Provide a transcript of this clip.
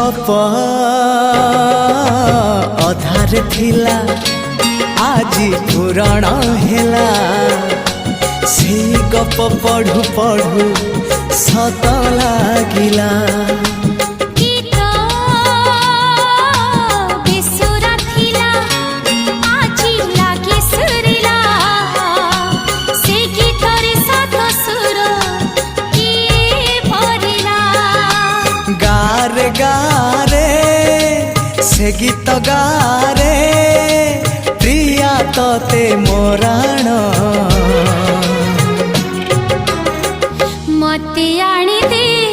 गप अधार थिला आजी पुराण हेला से गप पढ़ु पढ़ु सत लागिला गारे गारे से गीत गारे प्रिया तोते मोराण मते आनी दे।